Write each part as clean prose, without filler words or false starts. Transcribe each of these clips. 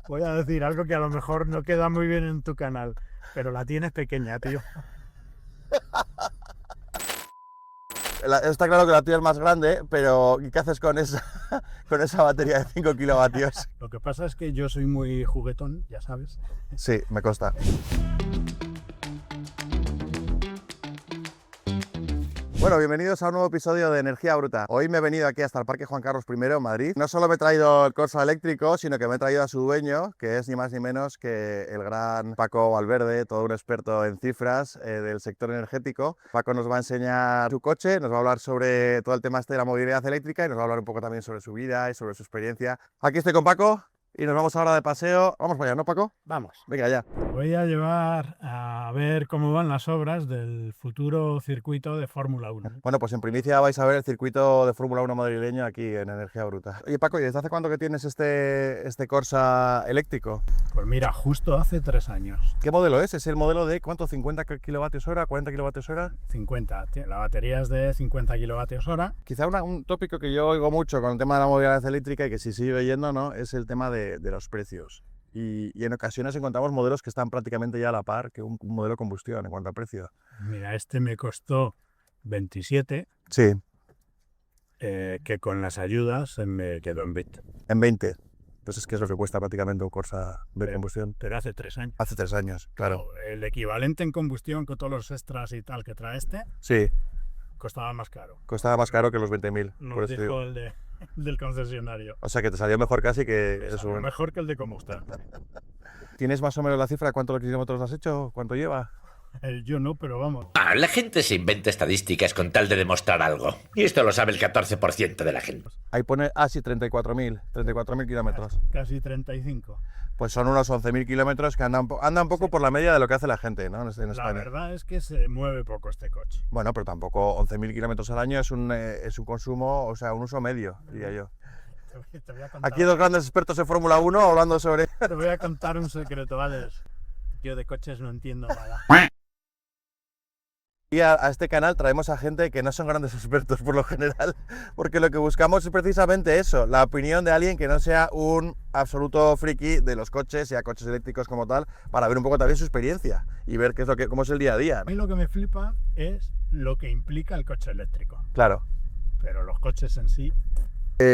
Voy a decir algo que a lo mejor no queda muy bien en tu canal, pero la tienes pequeña, tío. Está claro que la tuya es más grande, pero ¿qué haces con esa, con esa batería de 5 kilovatios? Lo que pasa es que yo soy muy juguetón, ya sabes. Sí, me consta. Bueno, bienvenidos a un nuevo episodio de Energía Bruta. Hoy me he venido aquí hasta el Parque Juan Carlos I en Madrid. No solo me he traído el Corsa eléctrico, sino que me he traído a su dueño, que es ni más ni menos que el gran Paco Valverde, todo un experto en cifras del sector energético. Paco nos va a enseñar su coche, nos va a hablar sobre todo el tema de la movilidad eléctrica y nos va a hablar un poco también sobre su vida y sobre su experiencia. Aquí estoy con Paco y nos vamos ahora de paseo. Vamos para allá, ¿no, Paco? Vamos. Venga, ya. Voy a llevar a ver cómo van las obras del futuro circuito de Fórmula 1. Bueno, pues en primicia vais a ver el circuito de Fórmula 1 madrileño aquí en Energía Bruta. Oye, Paco, ¿y desde hace cuánto que tienes este Corsa eléctrico? Pues mira, justo hace 3 años. ¿Qué modelo es? ¿Es el modelo de cuánto? ¿50 kilovatios hora? ¿40 kilovatios hora? 50. La batería es de 50 kilovatios hora. Quizá un tópico que yo oigo mucho con el tema de la movilidad eléctrica y que si sigue oyendo, ¿no? Es el tema de los precios. Y en ocasiones encontramos modelos que están prácticamente ya a la par que un modelo de combustión en cuanto a precio. Mira, este me costó 27, Sí, que con las ayudas me quedó en 20. en 20. Entonces, ¿qué es lo que cuesta prácticamente un Corsa de combustión? Pero hace 3 años. Hace 3 años, claro. El equivalente en combustión con todos los extras y tal que trae este, Sí, costaba más caro. costaba más caro que los 20.000. Nos por eso dijo digo. del concesionario. O sea que te salió mejor casi que eso. Salió mejor que el de combustión. ¿Tienes más o menos la cifra de cuántos kilómetros has hecho? ¿Cuánto lleva? Yo no, pero vamos. La gente se inventa estadísticas con tal de demostrar algo. Y esto lo sabe el 14% de la gente. Ahí pone, sí, 34.000 kilómetros. Casi 35. Pues son unos 11.000 kilómetros que andan un poco por la media de lo que hace la gente, ¿no? En La España. verdad es que se mueve poco este coche. Bueno, pero tampoco 11.000 kilómetros al año es un consumo, o sea, un uso medio, diría yo. Te voy a contar, Aquí dos grandes expertos en Fórmula 1 hablando sobre... te voy a contar un secreto, ¿vale? Yo de coches no entiendo nada. Y a este canal traemos a gente que no son grandes expertos por lo general, porque lo que buscamos es precisamente eso, la opinión de alguien que no sea un absoluto friki de los coches y a coches eléctricos como tal, para ver un poco también su experiencia y ver qué es cómo es el día a día. A mí lo que me flipa es lo que implica el coche eléctrico, Claro. pero los coches en sí,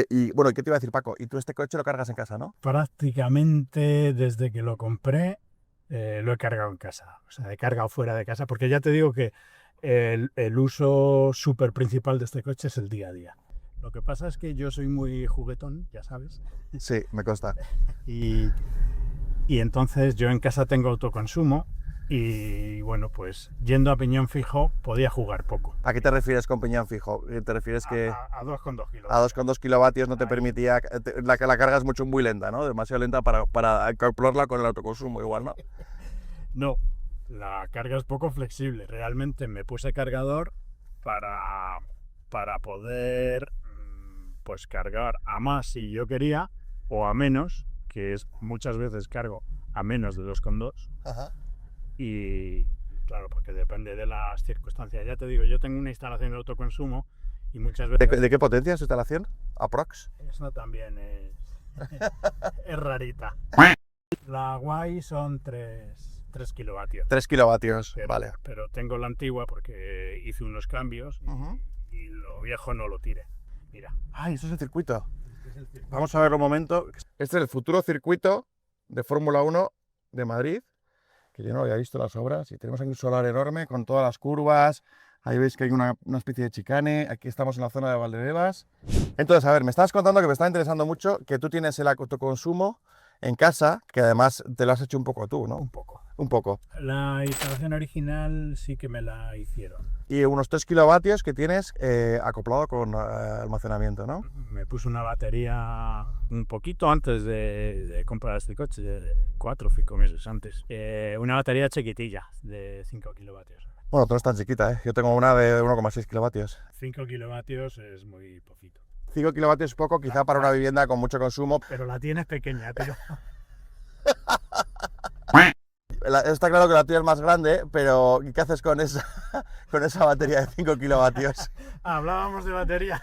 Y bueno, ¿qué te iba a decir, Paco? Y tú este coche lo cargas en casa, ¿no? prácticamente desde que lo compré lo he cargado en casa. O sea, he cargado fuera de casa, porque ya te digo que el uso súper principal de este coche es el día a día. Lo que pasa es que yo soy muy juguetón, ya sabes, Sí, me consta. y entonces yo en casa tengo autoconsumo y bueno, pues yendo a piñón fijo podía jugar poco. ¿A qué te refieres con piñón fijo? ¿Te refieres que A 2,2 kilos. a 2,2 kilovatios no te Ahí. permitía, la carga es muy lenta, ¿no? Demasiado lenta para acoplarla con el autoconsumo igual, ¿no? No, la carga es poco flexible. Realmente me puse cargador para poder pues cargar a más si yo quería o a menos, que es muchas veces cargo a menos de 2,2. Ajá. Y claro, porque depende de las circunstancias. Ya te digo, yo tengo una instalación de autoconsumo y muchas veces ¿De qué potencia es su instalación? ¿Aprox? eso también es rarita. La guay son 3 kilovatios. 3 kilovatios, vale. Pero tengo la antigua porque hice unos cambios y lo viejo no lo tire. Mira. ¡Ay, eso es el circuito! Vamos a verlo un momento. Este es el futuro circuito de Fórmula 1 de Madrid, que yo no lo había visto en las obras. Y tenemos aquí un solar enorme con todas las curvas. Ahí veis que hay una especie de chicane. Aquí estamos en la zona de Valdebebas. Entonces, a ver, me estabas contando que me está interesando mucho que tú tienes el autoconsumo en casa, que además te lo has hecho un poco tú, ¿no? Un poco. Un poco. La instalación original sí que me la hicieron. Y unos 3 kilovatios que tienes acoplado con almacenamiento, ¿no? Me puse una batería un poquito antes de comprar este coche, 4 o 5 meses antes. Una batería chiquitilla de 5 kilovatios. Bueno, tú no es tan chiquita, ¿eh? Yo tengo una de 1,6 kilovatios. 5 kilovatios es muy poquito. 5 kilovatios es poco, quizá para una vivienda con mucho consumo. Pero la tienes pequeña, tío. Está claro que la tuya es más grande, pero ¿qué haces con esa batería de 5 kilovatios? Hablábamos de baterías.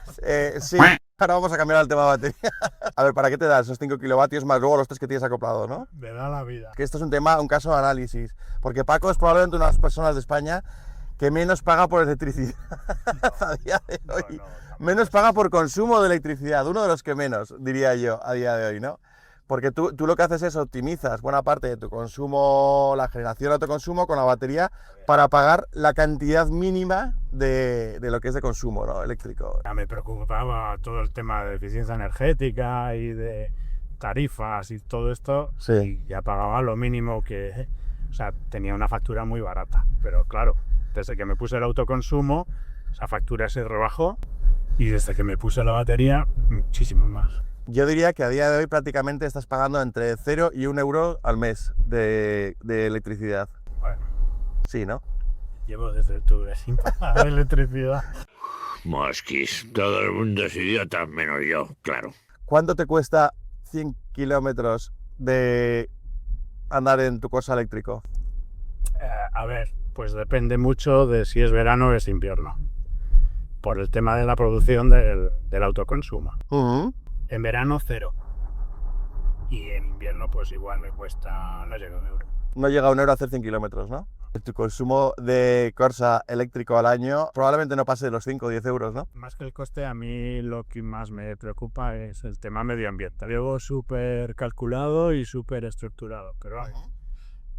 Sí, Ahora vamos a cambiar al tema de batería. A ver, ¿para qué te da esos 5 kilovatios más luego los 3 que tienes acoplado, no? Me da la vida. Que esto es un caso de análisis. Porque Paco es probablemente una de las personas de España que menos paga por electricidad a día de hoy. Menos paga por consumo de electricidad, uno de los que menos, diría yo, a día de hoy, ¿no? Porque tú lo que haces es optimizas buena parte de tu consumo, la generación de autoconsumo con la batería para pagar la cantidad mínima de lo que es de consumo, ¿no? Eléctrico. Ya me preocupaba todo el tema de eficiencia energética y de tarifas y todo esto. Sí. Y ya pagaba lo mínimo que... O sea, tenía una factura muy barata. Pero claro, desde que me puse el autoconsumo, esa factura se rebajó. Y desde que me puse la batería, muchísimo más. Yo diría que a día de hoy prácticamente estás pagando entre 0 y 1 euro al mes de electricidad. Bueno, Sí, ¿no? llevo desde octubre sin pagar electricidad. Mosquis, todo el mundo es idiota, menos yo, claro. ¿Cuánto te cuesta 100 kilómetros de andar en tu coche eléctrico? A ver, pues depende mucho de si es verano o es invierno. Por el tema de la producción del autoconsumo. En verano 0. Y en invierno pues igual me cuesta, no llega a 1 euro. No llega a 1 euro hacer 100 kilómetros, ¿no? Tu consumo de Corsa eléctrico al año probablemente no pase de los 5 o 10 euros, ¿no? Más que el coste, a mí lo que más me preocupa es el tema medioambiental. Llevo súper calculado y súper estructurado, pero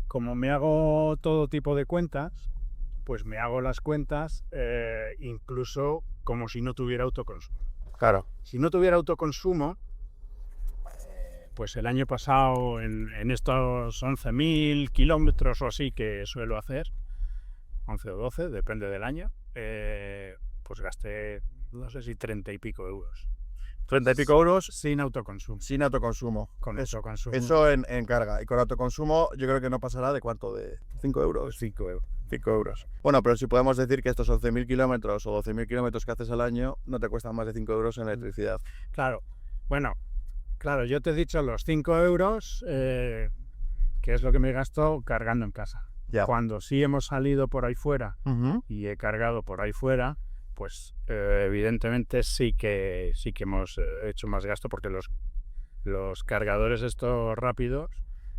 como me hago todo tipo de cuentas, pues me hago las cuentas incluso como si no tuviera autoconsumo. Claro. Si no tuviera autoconsumo, pues el año pasado en estos 11.000 kilómetros o así que suelo hacer, 11 o 12, depende del año, pues gasté, no sé si 30 y pico euros. 30 y pico euros Sin autoconsumo. sin autoconsumo. Con autoconsumo. Eso en carga. Y con autoconsumo yo creo que no pasará de cuánto, de 5 euros. 5 euros. 5 euros. Bueno, pero si podemos decir que estos 11.000 kilómetros o 12.000 kilómetros que haces al año no te cuestan más de 5 euros en electricidad. Claro, bueno, claro, yo te he dicho los 5 euros, que es lo que me gasto cargando en casa. Ya. Cuando sí hemos salido por ahí fuera y he cargado por ahí fuera, pues evidentemente sí que hemos hecho más gasto porque los cargadores estos rápidos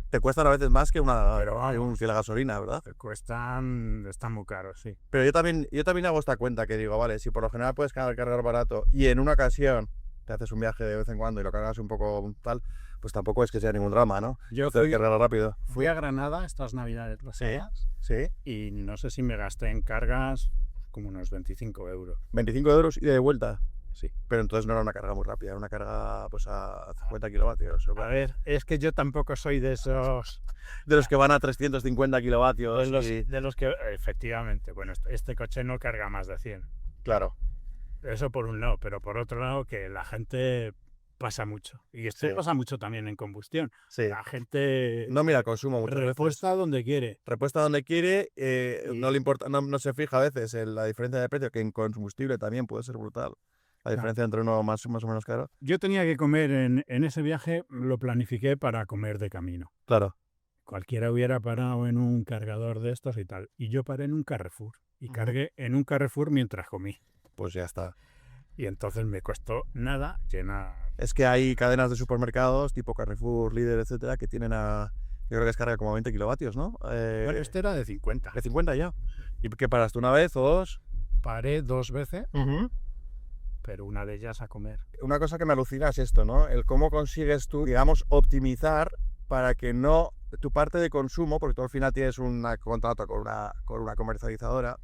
Te cuestan a veces más que Pero vamos. que la gasolina, ¿verdad? están muy caros, sí. Pero yo también hago esta cuenta que digo, vale, si por lo general puedes cargar barato y en una ocasión te haces un viaje de vez en cuando y lo cargas un poco tal, pues tampoco es que sea ningún drama, ¿no? Yo Te cargar rápido. fui a Granada estas navidades pasadas Sí. y no sé si me gasté en cargas como unos 25 euros. 25 euros y de vuelta. Sí. Pero entonces no era una carga muy rápida, era una carga pues a 50 kilovatios. A ver, es que yo tampoco soy de esos... De los que van a 350 kilovatios. De los que, efectivamente, bueno, este coche no carga más de 100. Claro. Eso por un lado, pero por otro lado que la gente pasa mucho. Y esto Sí. pasa mucho también en combustión. Sí. La gente No mira el consumo muchas veces. repuesta donde quiere. Repuesta donde quiere, Y- no le importa, no se fija a veces en la diferencia de precio, que en combustible también puede ser brutal. La diferencia entre uno más o menos caro. Yo tenía que comer en ese viaje, lo planifiqué para comer de camino. Claro. Cualquiera hubiera parado en un cargador de estos y tal. Y yo paré en un Carrefour. Y Ujú. cargué en un Carrefour mientras comí. Pues ya está. Y entonces me costó nada llenar. Es que hay cadenas de supermercados tipo Carrefour, Líder, etcétera, que tienen yo creo que es carga como 20 kilovatios, ¿no? Bueno, este era de 50. ¿De 50 ya? ¿Y qué paraste una vez o dos? Paré 2 veces, pero una de ellas a comer. Una cosa que me alucina es esto, ¿no? El cómo consigues tú, digamos, optimizar para que no tu parte de consumo, porque tú al final tienes un contrato con una comercializadora,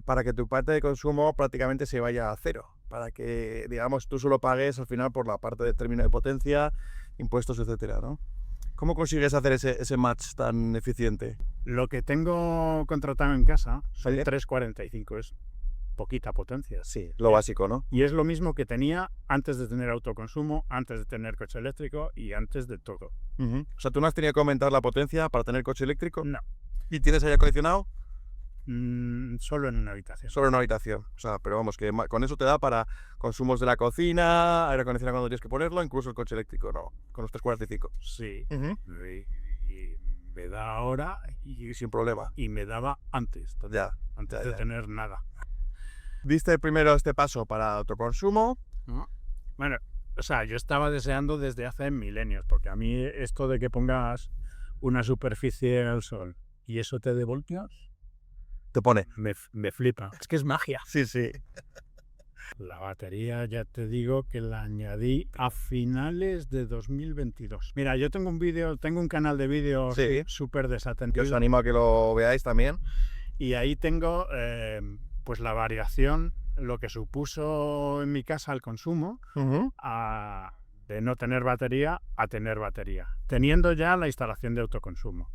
para que tu parte de consumo prácticamente se vaya a cero, para que, digamos, tú solo pagues al final por la parte de término de potencia, impuestos, etcétera, ¿no? ¿Cómo consigues hacer ese match tan eficiente? Lo que tengo contratado en casa son ¿Sí? 345, es poquita potencia. Sí, lo básico, ¿no? Y es lo mismo que tenía antes de tener autoconsumo, antes de tener coche eléctrico y antes de todo. O sea, ¿tú no has tenido que aumentar la potencia para tener coche eléctrico? No, ¿Y tienes aire acondicionado? solo en una habitación. Solo en una habitación. O sea, pero vamos, que con eso te da para consumos de la cocina, aire acondicionado cuando tienes que ponerlo, incluso el coche eléctrico, no, con los 345. Sí, y me da ahora Y sin problema. y me daba antes, Ya. antes ya, de ya. tener nada. Diste primero este paso para autoconsumo, ¿No? Bueno, o sea, yo estaba deseando desde hace milenios, porque a mí esto de que pongas una superficie al sol y eso te dé voltios, Te pone. me flipa. Es que es magia. Sí, sí. La batería, ya te digo que la añadí a finales de 2022. Mira, yo tengo un canal de vídeos Sí. súper Yo desatendido. os animo a que lo veáis también. Y ahí tengo pues la variación, lo que supuso en mi casa el consumo de no tener batería a tener batería, teniendo ya la instalación de autoconsumo.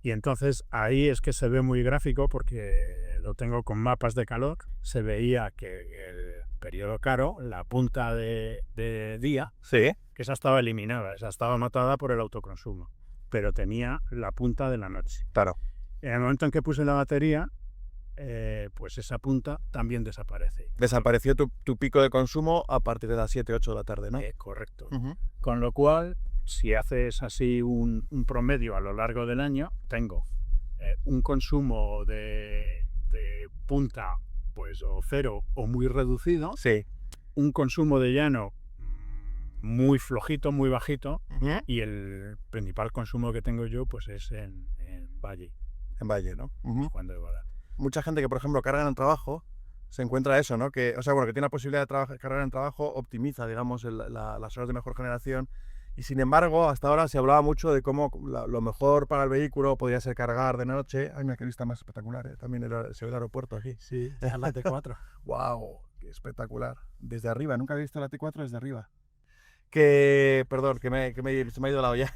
Y entonces ahí es que se ve muy gráfico porque lo tengo con mapas de calor. Se veía que el periodo caro, la punta de día, Sí. que esa estaba eliminada, esa estaba matada por el autoconsumo, pero tenía la punta de la noche. Claro. En el momento en que puse la batería, pues esa punta también desaparece. Desapareció tu pico de consumo a partir de las 7, 8 de la tarde, ¿no? Correcto. Con lo cual, si haces así un promedio a lo largo del año, tengo un consumo de punta pues o cero o muy reducido, Sí. un consumo de llano muy flojito, muy bajito, Ujú. y el principal consumo que tengo yo pues es en Valle, En Valle, ¿no? Ujú. Juan de Boda. Mucha gente que, por ejemplo, carga en el trabajo, se encuentra eso, ¿no? Que, o sea, bueno, que tiene la posibilidad de cargar en el trabajo, optimiza, digamos, las horas de mejor generación. Y sin embargo, hasta ahora se hablaba mucho de cómo lo mejor para el vehículo podría ser cargar de noche. Ay, mira qué vista más espectacular, ¿eh? También se ve el aeropuerto aquí. Sí, es la T4. ¡Wow! ¡Qué espectacular! Desde arriba, nunca he visto la T4 desde arriba. Perdón, se me ha ido la olla.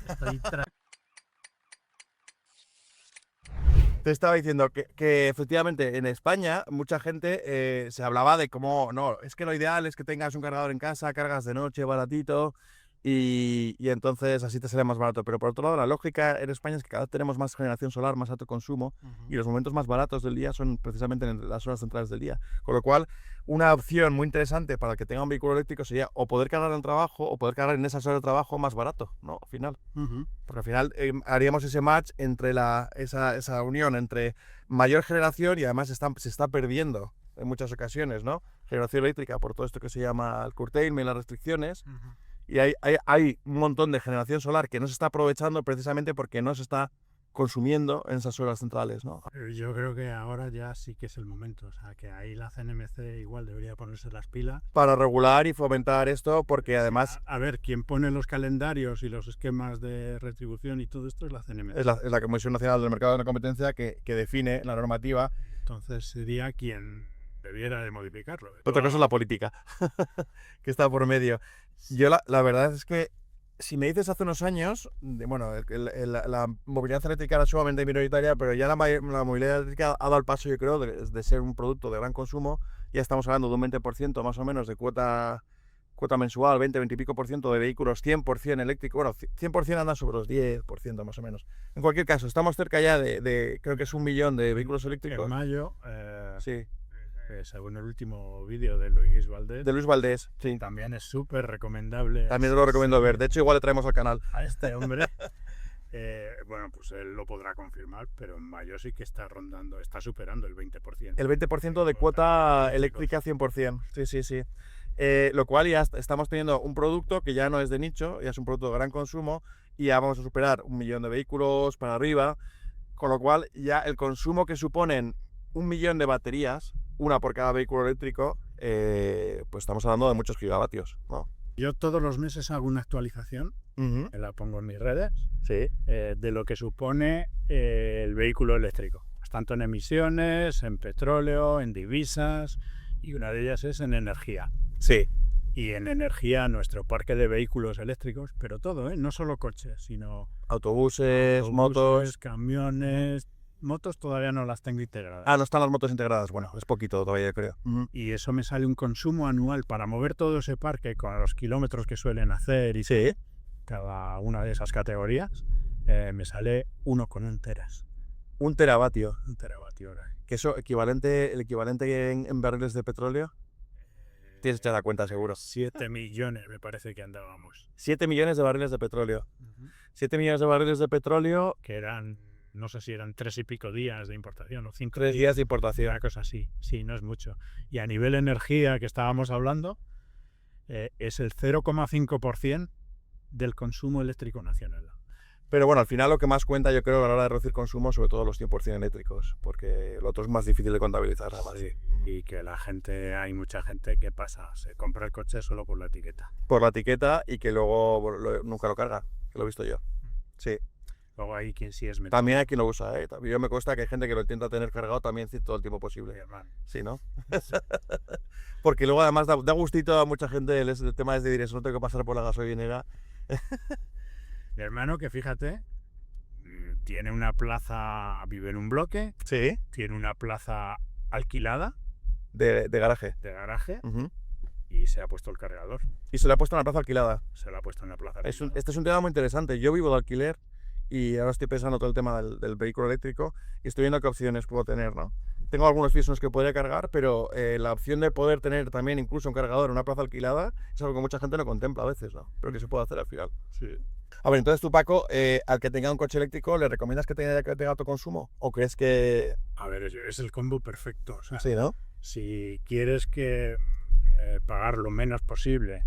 Te estaba diciendo que efectivamente en España mucha gente se hablaba de cómo, no, es que lo ideal es que tengas un cargador en casa, cargas de noche, baratito, y entonces así te sale más barato. Pero por otro lado, la lógica en España es que cada vez tenemos más generación solar, más alto consumo, y los momentos más baratos del día son precisamente en las horas centrales del día. Con lo cual, una opción muy interesante para el que tenga un vehículo eléctrico sería o poder cargar en el trabajo o poder cargar en esas horas de trabajo más barato, ¿no? Al final. Porque al final haríamos ese match entre esa unión entre mayor generación y además se está perdiendo en muchas ocasiones, ¿no? Generación eléctrica por todo esto que se llama el curtailment, las restricciones. Y hay un montón de generación solar que no se está aprovechando precisamente porque no se está consumiendo en esas horas centrales, ¿no? Yo creo que ahora ya sí que es el momento, o sea, que ahí la CNMC igual debería ponerse las pilas. Para regular y fomentar esto, porque además... A ver, quien pone los calendarios y los esquemas de retribución y todo esto es la CNMC. Es la Comisión Nacional del Mercado de la Competencia que define la normativa. Entonces sería quien debiera de modificarlo. Otra cosa es la política, que está por medio. Yo la verdad es que si me dices hace unos años, bueno, la movilidad eléctrica era sumamente minoritaria, pero ya la movilidad eléctrica ha dado el paso, yo creo, de ser un producto de gran consumo. Ya estamos hablando de un 20% más o menos de cuota mensual, 20 y pico por ciento de vehículos 100% eléctricos. Bueno, 100% andan sobre los 10% más o menos. En cualquier caso, estamos cerca ya de creo que es 1 millón de vehículos eléctricos. En mayo, sí. Según el último vídeo de Luis Valdés. De Luis Valdés, sí. También es súper recomendable. También te lo recomiendo ver. De hecho, igual le traemos al canal. A este hombre. Bueno, pues él lo podrá confirmar, pero en mayo sí que está superando el 20%. El 20% de cuota eléctrica 100%. Sí, sí, sí. Lo cual ya estamos teniendo un producto que ya no es de nicho, ya es un producto de gran consumo y ya vamos a superar 1 millón de vehículos para arriba, con lo cual ya el consumo que suponen 1 millón de baterías, una por cada vehículo eléctrico, pues estamos hablando de muchos gigavatios, ¿no? Yo todos los meses hago una actualización, la pongo en mis redes, sí. De lo que supone el vehículo eléctrico, tanto en emisiones, en petróleo, en divisas, y una de ellas es en energía. Sí. Y en energía nuestro parque de vehículos eléctricos, pero todo, no solo coches, sino autobuses, motos, camiones. Motos todavía no las tengo integradas. Ah, no están las motos integradas. Bueno, es poquito todavía, creo. Y eso me sale un consumo anual para mover todo ese parque con los kilómetros que suelen hacer y sí. Cada una de esas categorías, me sale 1,1 teras. 1 teravatio. 1 teravatio hora. ¿Que eso el equivalente en barriles de petróleo? Tienes que dar cuenta, seguro. 7 millones me parece que andábamos. 7 millones de barriles de petróleo. 7 millones de barriles de petróleo. Que eran, no sé si eran 3 y pico días de importación o 5 3 días de importación. Una cosa así, sí, no es mucho. Y a nivel energía que estábamos hablando, es el 0,5% del consumo eléctrico nacional. Pero bueno, al final lo que más cuenta yo creo a la hora de reducir consumo, sobre todo los 100% eléctricos, porque lo otro es más difícil de contabilizar. Además. Sí, y que hay mucha gente que se compra el coche solo por la etiqueta. Por la etiqueta y que luego nunca lo carga, que lo he visto yo. Sí. Luego hay quien sí es metido. También hay quien lo usa, ¿eh? Yo me consta que hay gente que lo intenta tener cargado también todo el tiempo posible. Mi hermano. Sí, ¿no? Porque luego además da gustito a mucha gente el tema es de decir, eso no tengo que pasar por la gasolinera. Mi hermano, que fíjate, tiene una plaza, vive en un bloque, Sí. tiene una plaza alquilada De garaje. de garaje Uh-huh. y se ha puesto el cargador. Y se le ha puesto en la plaza alquilada. Se lo ha puesto en la plaza Este alquilada. es un tema muy interesante. Yo vivo de alquiler y ahora estoy pensando todo el tema del vehículo eléctrico y estoy viendo qué opciones puedo tener, ¿no? Tengo algunos pisos en los que podría cargar, pero la opción de poder tener también incluso un cargador en una plaza alquilada es algo que mucha gente no contempla a veces, ¿no? Pero que se puede hacer al final. Sí. A ver, entonces tú, Paco, al que tenga un coche eléctrico, ¿le recomiendas que tenga autoconsumo? ¿O crees que...? A ver, es el combo perfecto. O sea, Sí, ¿no? si quieres que pagar lo menos posible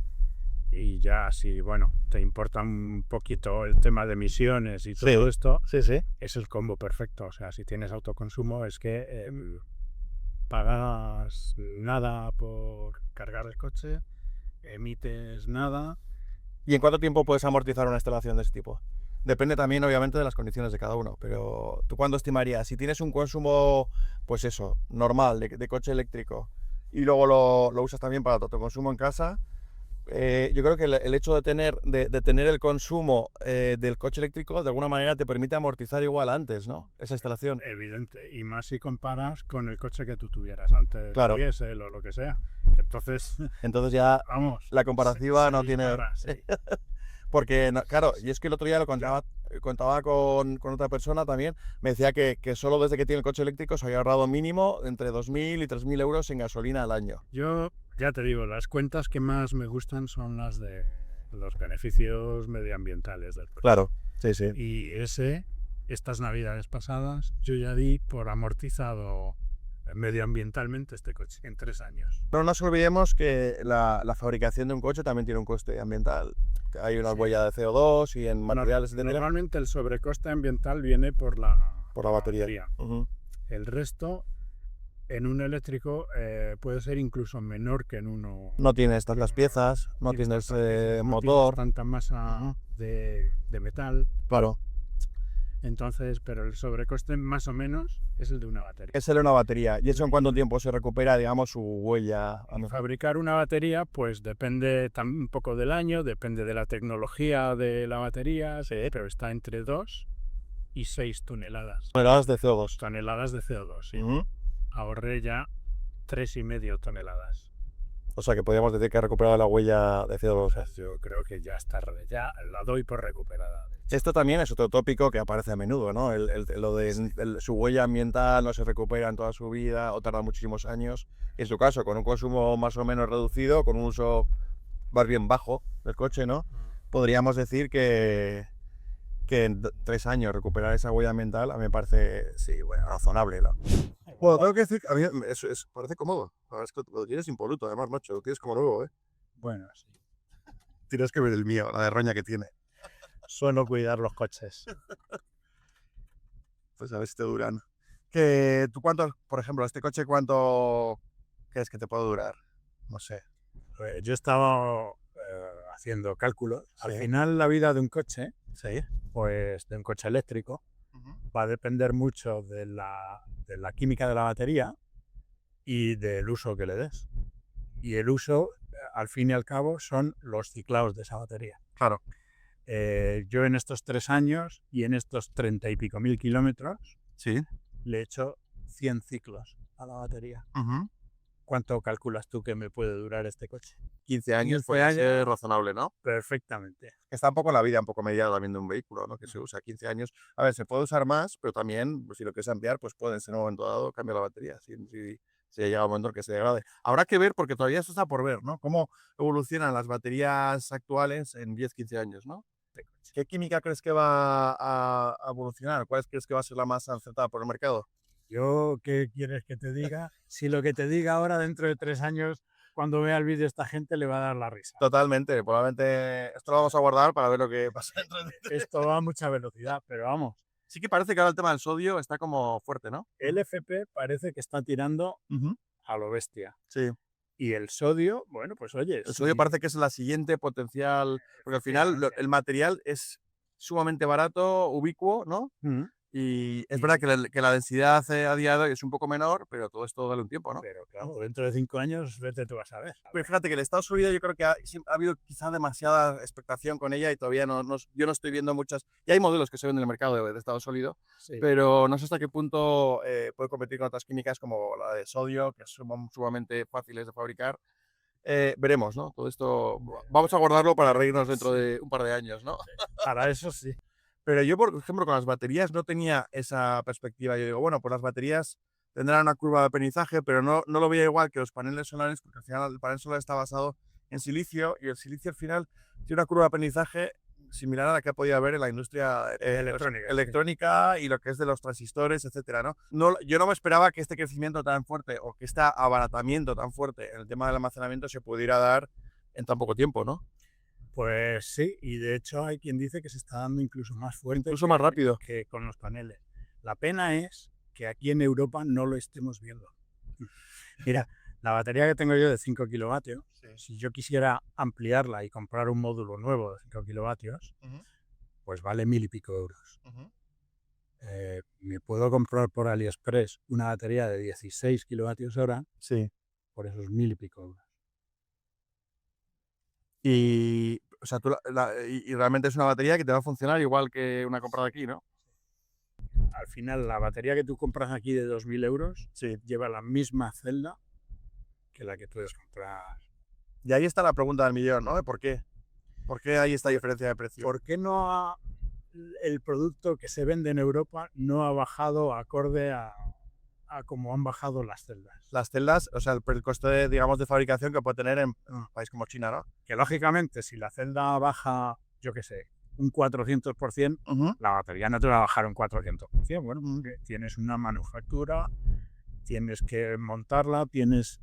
y ya si, bueno, te importa un poquito el tema de emisiones y todo esto, Sí, sí. es el combo perfecto. O sea, si tienes autoconsumo es que pagas nada por cargar el coche, emites nada. ¿Y en cuánto tiempo puedes amortizar una instalación de ese tipo? Depende también, obviamente, de las condiciones de cada uno, pero ¿tú cuándo estimarías? Si tienes un consumo, pues eso, normal, de coche eléctrico, y luego lo usas también para tu autoconsumo en casa, yo creo que el hecho de tener el consumo del coche eléctrico, de alguna manera te permite amortizar igual antes, ¿no? Esa instalación. Evidente, y más si comparas con el coche que tú tuvieras antes, Claro. diésel o lo que sea. Entonces, Entonces ya vamos, la comparativa se no tiene... dispara, sí. Porque, claro, y es que el otro día lo contaba con otra persona también, me decía que solo desde que tiene el coche eléctrico se había ahorrado mínimo entre 2.000 y 3.000 euros en gasolina al año. Yo ya te digo, las cuentas que más me gustan son las de los beneficios medioambientales del coche. Claro, sí, sí. Y estas navidades pasadas, yo ya di por amortizado medioambientalmente este coche en 3 años. Pero no nos olvidemos que la fabricación de un coche también tiene un coste ambiental. Hay una huella de CO2 y en materiales, etc. Normalmente el sobrecoste ambiental viene por la batería. Uh-huh. El resto, en un eléctrico, puede ser incluso menor que en uno. No tienes tantas piezas, no tienes motor. No tienes tanta masa de metal. Claro. Entonces, pero el sobrecoste más o menos es el de una batería. Es el de una batería. ¿Y eso en cuánto tiempo se recupera, digamos, su huella? Fabricar una batería, pues depende un poco del año, depende de la tecnología de la batería, sí, pero está entre 2 y 6 toneladas. Toneladas de CO2. Toneladas de CO2, sí. Uh-huh. Ahorré ya 3,5 toneladas. O sea que podríamos decir que ha recuperado la huella de CO2. Yo creo que ya está, ya la doy por recuperada. Esto también es otro tópico que aparece a menudo, ¿no? Lo de su huella ambiental no se recupera en toda su vida o tarda muchísimos años. En su caso, con un consumo más o menos reducido, con un uso más bien bajo del coche, ¿no? Podríamos decir que en 3 años recuperar esa huella ambiental a mí me parece, sí, bueno, razonable, ¿no? Bueno, tengo que decir que a mí parece cómodo. La verdad es que lo tienes impoluto, además, macho. Lo tienes como nuevo, ¿eh? Bueno, sí. Tienes que ver el mío, la de roña que tiene. Suelo cuidar los coches. Pues a ver si te duran. ¿Tú cuánto, por ejemplo, este coche cuánto crees que te puede durar? No sé. Yo estaba haciendo cálculos. Sí. Al final la vida de un coche, Sí. pues de un coche eléctrico, va a depender mucho de la química de la batería y del uso que le des. Y el uso, al fin y al cabo, son los ciclados de esa batería. Claro. Yo en estos 3 años y en estos 30 y pico mil kilómetros, Sí. le he hecho 100 ciclos a la batería. Uh-huh. ¿Cuánto calculas tú que me puede durar este coche? 15 años 15 puede años. ser razonable, ¿no? Perfectamente. Está un poco la vida un poco mediada también de un vehículo, ¿no? Que se usa 15 años. A ver, se puede usar más, pero también, pues, si lo quieres ampliar, pues puede en un momento dado cambiar la batería. Si llega un momento en que se degrade. Habrá que ver, porque todavía eso está por ver, ¿no? Cómo evolucionan las baterías actuales en 10, 15 años, ¿no? ¿Qué química crees que va a evolucionar? ¿Cuál crees que va a ser la más acertada por el mercado? Yo, ¿qué quieres que te diga? Si lo que te diga ahora dentro de 3 años cuando vea el vídeo esta gente le va a dar la risa. Totalmente, probablemente esto lo vamos a guardar para ver lo que pasa dentro de... Esto va a mucha velocidad, pero vamos, Sí que parece que ahora el tema del sodio está como fuerte, ¿no? el FP parece que está tirando a lo bestia. Sí, Y el sodio, bueno, pues oye, el sodio parece que es la siguiente potencial, porque al final el material es sumamente barato, ubicuo, ¿no? Y es verdad que la densidad a día de hoy es un poco menor, pero todo esto dale un tiempo, ¿no? Pero claro, dentro de 5 años, vete tú a saber. Pero fíjate que el estado sólido yo creo que ha habido quizá demasiada expectación con ella y todavía yo no estoy viendo muchas. Y hay modelos que se ven en el mercado de estado sólido, Sí. pero no sé hasta qué punto puede competir con otras químicas como la de sodio, que son sumamente fáciles de fabricar. Veremos, ¿no? Todo esto vamos a guardarlo para reírnos dentro de un par de años, ¿no? Para eso sí. Pero yo, por ejemplo, con las baterías no tenía esa perspectiva. Yo digo, bueno, pues las baterías tendrán una curva de aprendizaje, pero no lo veía igual que los paneles solares, porque al final el panel solar está basado en silicio y el silicio al final tiene una curva de aprendizaje similar a la que ha podido haber en la industria electrónica y lo que es de los transistores, etcétera, ¿no? Yo no me esperaba que este crecimiento tan fuerte o que este abaratamiento tan fuerte en el tema del almacenamiento se pudiera dar en tan poco tiempo, ¿no? Pues sí, y de hecho hay quien dice que se está dando incluso más fuerte. Incluso más rápido. Que con los paneles. La pena es que aquí en Europa no lo estemos viendo. Mira, la batería que tengo yo de 5 kilovatios, si yo quisiera ampliarla y comprar un módulo nuevo de 5 kilovatios, pues vale 1000 y pico euros. Me puedo comprar por AliExpress una batería de 16 kilovatios hora por esos 1000 y pico euros. Y, o sea, y realmente es una batería que te va a funcionar igual que una comprada aquí, ¿no? Al final, la batería que tú compras aquí de 2000 euros lleva la misma celda que la que puedes comprar. Y ahí está la pregunta del millón, ¿no? ¿Por qué? ¿Por qué hay esta diferencia de precio? ¿Por qué el producto que se vende en Europa no ha bajado acorde a cómo han bajado las celdas? Las celdas, o sea, el coste, digamos, de fabricación que puede tener en un país como China, ¿no? Que lógicamente, si la celda baja, yo qué sé, un 400%, la batería no te va a bajar un 400%. Bueno, tienes una manufactura, tienes que montarla, tienes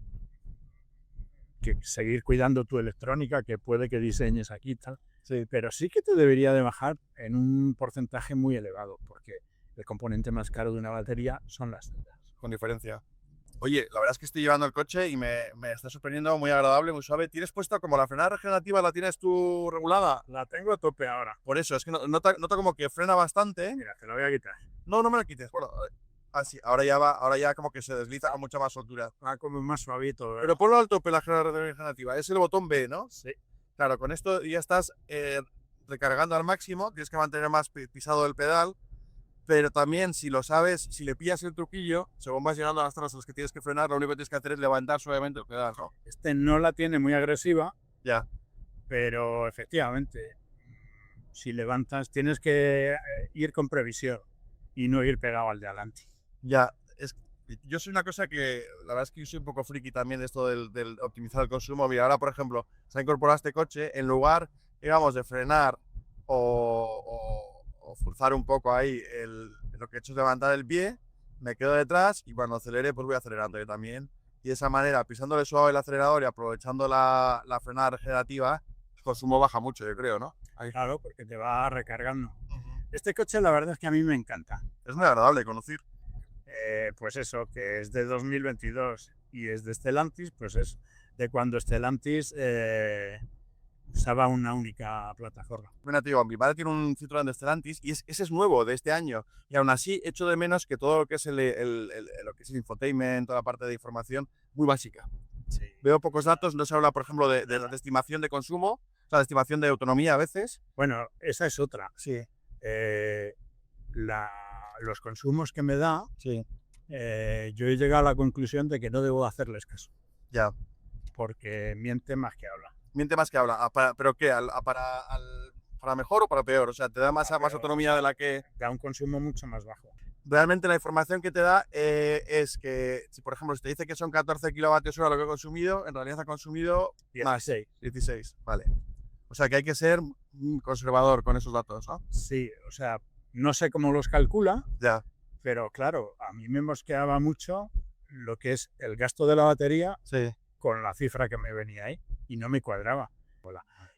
que seguir cuidando tu electrónica, que puede que diseñes aquí y tal. Sí, pero sí que te debería de bajar en un porcentaje muy elevado, porque el componente más caro de una batería son las celdas. Con diferencia. Oye, la verdad es que estoy llevando el coche y me está sorprendiendo, muy agradable, muy suave. ¿Tienes puesto como la frenada regenerativa, la tienes tú regulada? La tengo a tope ahora. Por eso, es que nota como que frena bastante. Mira, te la voy a quitar. No me la quites. Bueno, así, ahora ya como que se desliza con mucha más soltura. Va como más suavito, ¿verdad? Pero ponlo al tope la frenada regenerativa, es el botón B, ¿no? Sí. Claro, con esto ya estás recargando al máximo, tienes que mantener más pisado el pedal. Pero también, si lo sabes, si le pillas el truquillo, según vas llegando a las zonas en las que tienes que frenar, lo único que tienes que hacer es levantar suavemente el pedal, ¿no? Este no la tiene muy agresiva, Ya. Pero efectivamente, si levantas, tienes que ir con previsión y no ir pegado al de adelante. Ya, yo soy una cosa que, la verdad es que yo soy un poco friki también de esto del optimizar el consumo. Mira, ahora, por ejemplo, se ha incorporado este coche, en lugar, digamos, de frenar o forzar un poco ahí, lo que he hecho es levantar el pie, me quedo detrás y cuando acelere, pues voy acelerando yo también. Y de esa manera, pisándole suave el acelerador y aprovechando la frenada regenerativa, el consumo baja mucho, yo creo, ¿no? Ahí. Claro, porque te va recargando. Este coche, la verdad es que a mí me encanta. Es muy agradable de conducir. Pues eso, que es de 2022 y es de Stellantis, pues es de cuando Stellantis usaba una única plataforma. Bueno, te digo, mi padre tiene un Citroën de Stellantis y ese es nuevo de este año. Y aún así echo de menos que todo lo que es lo que es el infotainment, toda la parte de información, muy básica. Sí. Veo pocos datos, no se habla, por ejemplo, de la estimación de consumo, o sea, de estimación de autonomía a veces. Bueno, esa es otra. Sí. Los consumos que me da, yo he llegado a la conclusión de que no debo hacerles caso. Ya. Porque miente más que habla. Miente más que habla. ¿Pero qué? ¿Para mejor o para peor? O sea, ¿te da más autonomía de la que...? Da un consumo mucho más bajo. Realmente la información que te da es que, si por ejemplo, si te dice que son 14 kilovatios hora lo que he consumido, en realidad ha consumido 16. 16, vale. O sea, que hay que ser conservador con esos datos, ¿no? Sí, o sea, no sé cómo los calcula, ya. Pero claro, a mí me mosqueaba mucho lo que es el gasto de la batería con la cifra que me venía ahí y no me cuadraba.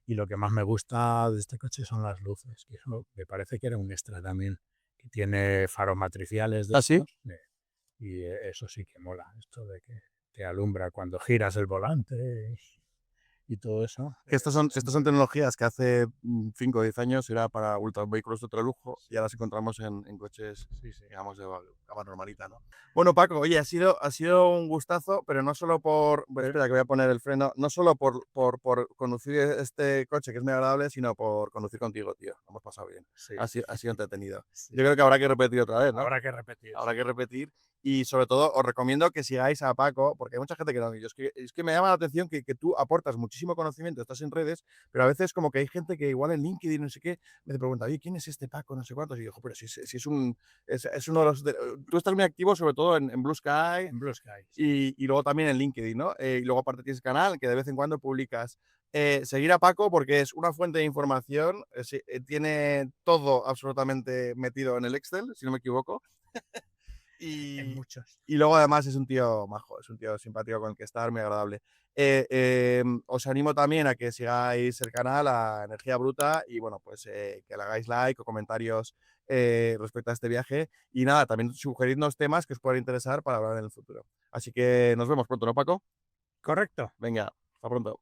Y lo que más me gusta de este coche son las luces, que eso me parece que era un extra también, que tiene faros matriciales de ¿Ah, sí? estos, y eso sí que mola, esto de que te alumbra cuando giras el volante y todo eso. Estas son tecnologías que hace 5 o 10 años era para vehículos de ultralujo y ahora las encontramos en coches, Sí, sí. digamos, de gama normalita, ¿no? Bueno, Paco, oye, ha sido un gustazo, pero no solo por... espera, que voy a poner el freno. No solo por conducir este coche, que es muy agradable, sino por conducir contigo, tío. Lo hemos pasado bien. Sí, Ha sido entretenido. sí. Yo creo que habrá que repetir otra vez, ¿no? Habrá que repetir. Habrá que repetir. Y sobre todo os recomiendo que sigáis a Paco, porque hay mucha gente que no. Es que me llama la atención que tú aportas muchísimo conocimiento, estás en redes, pero a veces como que hay gente que igual en LinkedIn, no sé qué, me pregunta, oye, ¿quién es este Paco? No sé cuántos. Y digo, pero si es uno de los... tú estás muy activo sobre todo en Blue Sky. En Blue Sky. Y luego también en LinkedIn, ¿no? Y luego aparte tienes el canal que de vez en cuando publicas. Seguir a Paco porque es una fuente de información, tiene todo absolutamente metido en el Excel, si no me equivoco. En muchos. Y luego además es un tío majo, es un tío simpático con el que estar, muy agradable. Os animo también a que sigáis el canal, a Energía Bruta, y bueno, pues que le hagáis like o comentarios respecto a este viaje. Y nada, también sugeridnos temas que os puedan interesar para hablar en el futuro. Así que nos vemos pronto, ¿no, Paco? Correcto. Venga, hasta pronto.